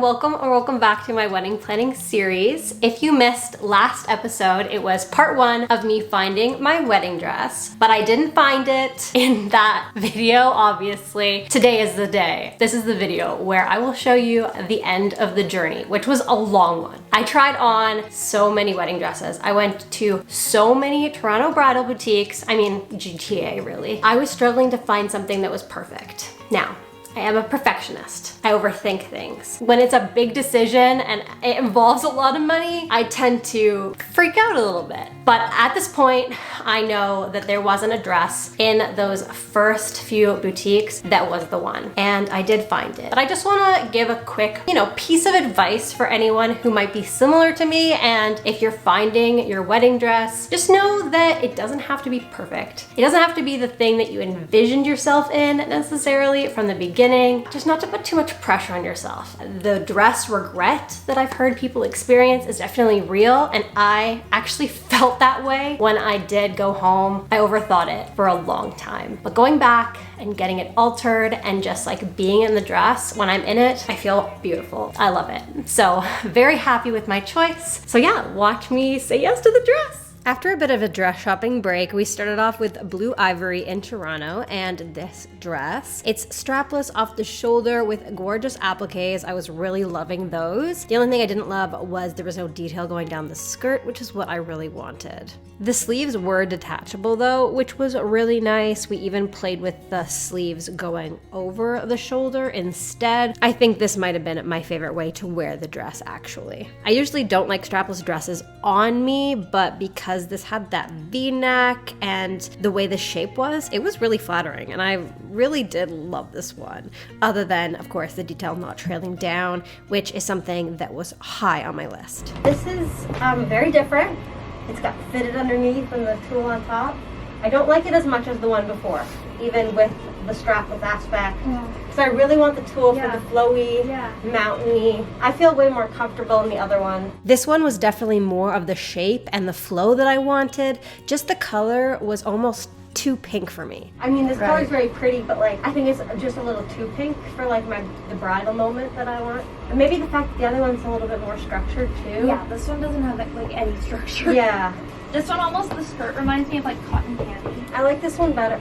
everyone, welcome or welcome back to my wedding planning series. If you missed last episode, it was part 1 of me finding my wedding dress, but I didn't find it in that video, obviously. Today is the day. This is the video where I will show you the end of the journey, which was a long one. I tried on so many wedding dresses. I went to so many Toronto bridal boutiques, I mean GTA really. I was struggling to find something that was perfect. Now, I am a perfectionist. I overthink things. When it's a big decision and it involves a lot of money, I tend to freak out a little bit. But at this point, I know that there wasn't a dress in those first few boutiques that was the one. And I did find it. But I just wanna give a quick, piece of advice for anyone who might be similar to me. And if you're finding your wedding dress, just know that it doesn't have to be perfect. It doesn't have to be the thing that you envisioned yourself in necessarily from the beginning. Just not to put too much pressure on yourself. The dress regret that I've heard people experience is definitely real, and I actually felt that way when I did go home. I overthought it for a long time. But going back and getting it altered and just like being in the dress, when I'm in it, I feel beautiful. I love it. So very happy with my choice. So yeah, watch me say yes to the dress. After a bit of a dress shopping break, we started off with Blu Ivory in Toronto and this dress. It's strapless off the shoulder with gorgeous appliques. I was really loving those. The only thing I didn't love was there was no detail going down the skirt, which is what I really wanted. The sleeves were detachable though, which was really nice. We even played with the sleeves going over the shoulder instead. I think this might have been my favorite way to wear the dress actually. I usually don't like strapless dresses on me, but because this had that V-neck and the way the shape was, it was really flattering, and I really did love this one. Other than, of course, the detail not trailing down, which is something that was high on my list. This is very different. It's got fitted underneath and the tulle on top. I don't like it as much as the one before, even with the strapless aspect. So I really want the tulle for the flowy, mountainy. I feel way more comfortable in the other one. This one was definitely more of the shape and the flow that I wanted. Just the color was almost too pink for me. I mean, this color is very pretty, but like I think it's just a little too pink for like the bridal moment that I want. And maybe the fact that the other one's a little bit more structured too. Yeah, this one doesn't have like any structure. Yeah. This one almost, the skirt reminds me of like cotton candy. I like this one better.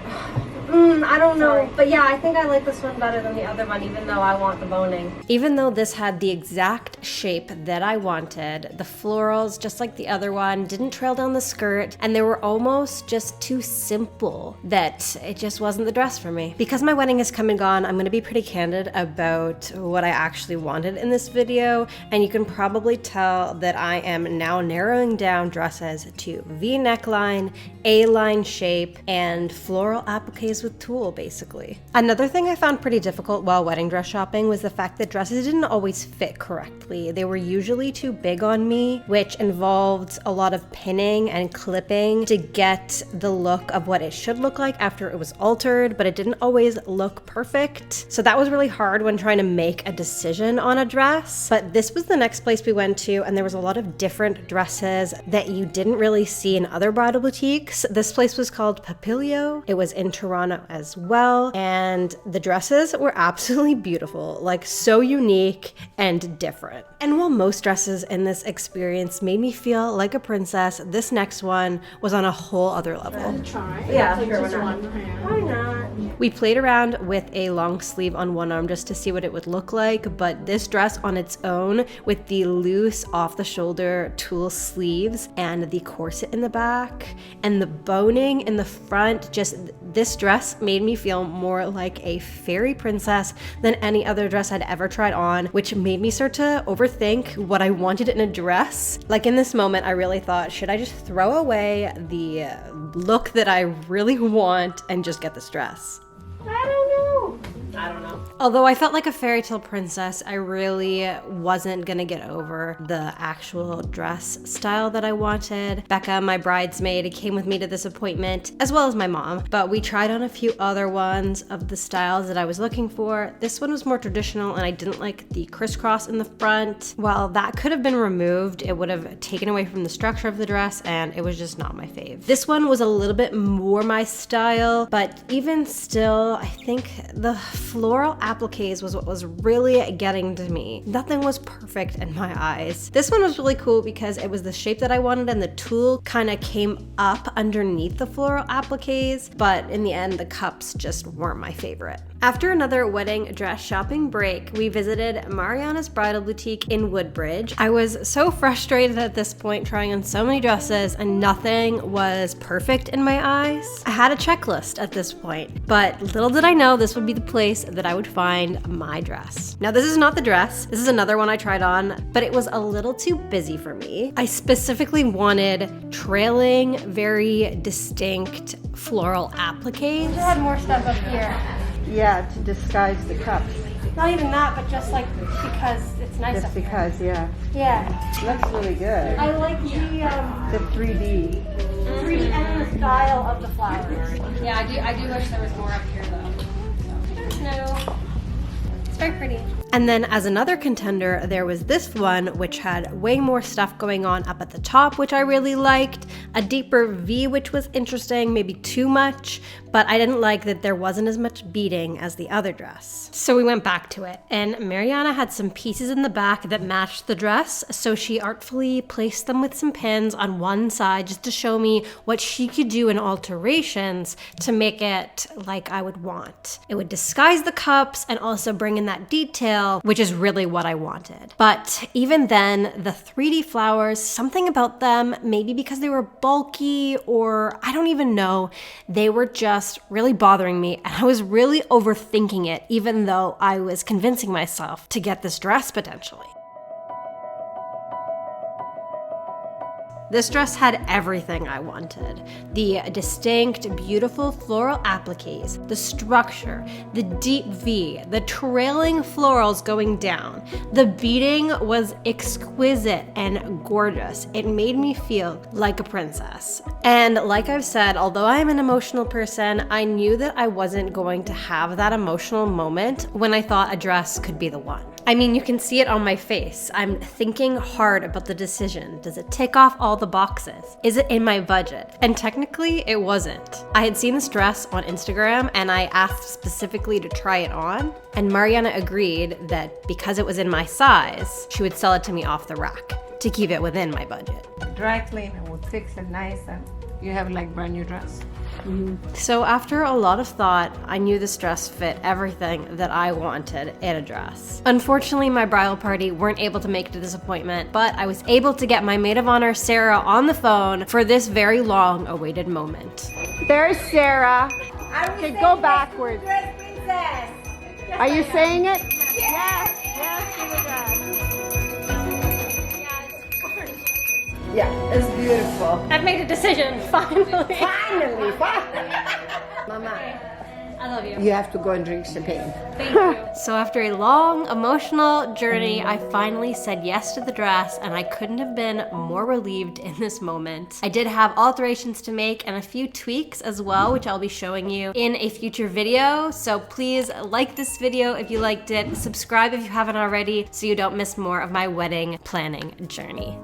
I don't know. Sorry. But yeah, I think I like this one better than the other one, even though I want the boning. Even though this had the exact shape that I wanted, the florals, just like the other one, didn't trail down the skirt, and they were almost just too simple that it just wasn't the dress for me. Because my wedding has come and gone, I'm gonna be pretty candid about what I actually wanted in this video, and you can probably tell that I am now narrowing down dresses to V neckline, A-line shape, and floral appliques with tulle, basically. Another thing I found pretty difficult while wedding dress shopping was the fact that dresses didn't always fit correctly. They were usually too big on me, which involved a lot of pinning and clipping to get the look of what it should look like after it was altered, but it didn't always look perfect. So that was really hard when trying to make a decision on a dress. But this was the next place we went to, and there was a lot of different dresses that you didn't really see in other bridal boutiques. This place was called Papilio. It was in Toronto as well, and the dresses were absolutely beautiful, like so unique and different. And while most dresses in this experience made me feel like a princess, this next one was on a whole other level. Yeah, sure, why not? We played around with a long sleeve on one arm just to see what it would look like, but this dress on its own with the loose off the shoulder tulle sleeves and the corset in the back and the boning in the front, just this dress made me feel more like a fairy princess than any other dress I'd ever tried on, which made me start to overthink what I wanted in a dress. Like in this moment, I really thought, should I just throw away the look that I really want and just get this dress? I don't know. Although I felt like a fairy tale princess, I really wasn't gonna get over the actual dress style that I wanted. Becca, my bridesmaid, came with me to this appointment, as well as my mom, but we tried on a few other ones of the styles that I was looking for. This one was more traditional, and I didn't like the crisscross in the front. While that could have been removed, it would have taken away from the structure of the dress, and it was just not my fave. This one was a little bit more my style, but even still, I think the floral appliques was what was really getting to me. Nothing was perfect in my eyes. This one was really cool because it was the shape that I wanted and the tulle kind of came up underneath the floral appliques, but in the end, the cups just weren't my favorite. After another wedding dress shopping break, we visited Mariana's bridal boutique in Woodbridge. I was so frustrated at this point trying on so many dresses and nothing was perfect in my eyes. I had a checklist at this point, but little did I know this would be the place that I would find my dress. Now this is not the dress, this is another one I tried on, but it was a little too busy for me. I specifically wanted trailing, very distinct floral appliques. I had more stuff up here. Yeah, to disguise the cups. Not even that, but just like because it's nice Just up here. because, yeah. Yeah. Looks really good. I like the 3D. 3D and the style of the flowers. Yeah, I do wish there was more up here though. No. It's very pretty. And then as another contender, there was this one, which had way more stuff going on up at the top, which I really liked, a deeper V, which was interesting, maybe too much, but I didn't like that there wasn't as much beading as the other dress. So we went back to it, and Mariana had some pieces in the back that matched the dress, so she artfully placed them with some pins on one side just to show me what she could do in alterations to make it like I would want. It would disguise the cups and also bring in that detail, which is really what I wanted. But even then, the 3D flowers, something about them, maybe because they were bulky or I don't even know, they were just really bothering me and I was really overthinking it even though I was convincing myself to get this dress potentially. This dress had everything I wanted. The distinct, beautiful floral appliques, the structure, the deep V, the trailing florals going down. The beading was exquisite and gorgeous. It made me feel like a princess. And like I've said, although I'm an emotional person, I knew that I wasn't going to have that emotional moment when I thought a dress could be the one. I mean, you can see it on my face. I'm thinking hard about the decision. Does it tick off all the boxes? Is it in my budget? And technically, it wasn't. I had seen this dress on Instagram and I asked specifically to try it on. And Mariana agreed that because it was in my size, she would sell it to me off the rack to keep it within my budget. Dry cleaner will fix it nice and you have like brand new dress. So after a lot of thought, I knew this dress fit everything that I wanted in a dress. Unfortunately, my bridal party weren't able to make the disappointment, but I was able to get my maid of honor, Sarah, on the phone for this very long awaited moment. There's Sarah. Okay, go backwards. Are you saying it? Yes. Yeah, it's beautiful. I've made a decision, finally. Finally. Mama, I love you. you have to go and drink champagne. Thank you. So after a long, emotional journey, I finally said yes to the dress and I couldn't have been more relieved in this moment. I did have alterations to make and a few tweaks as well, which I'll be showing you in a future video. So please like this video if you liked it, subscribe if you haven't already so you don't miss more of my wedding planning journey.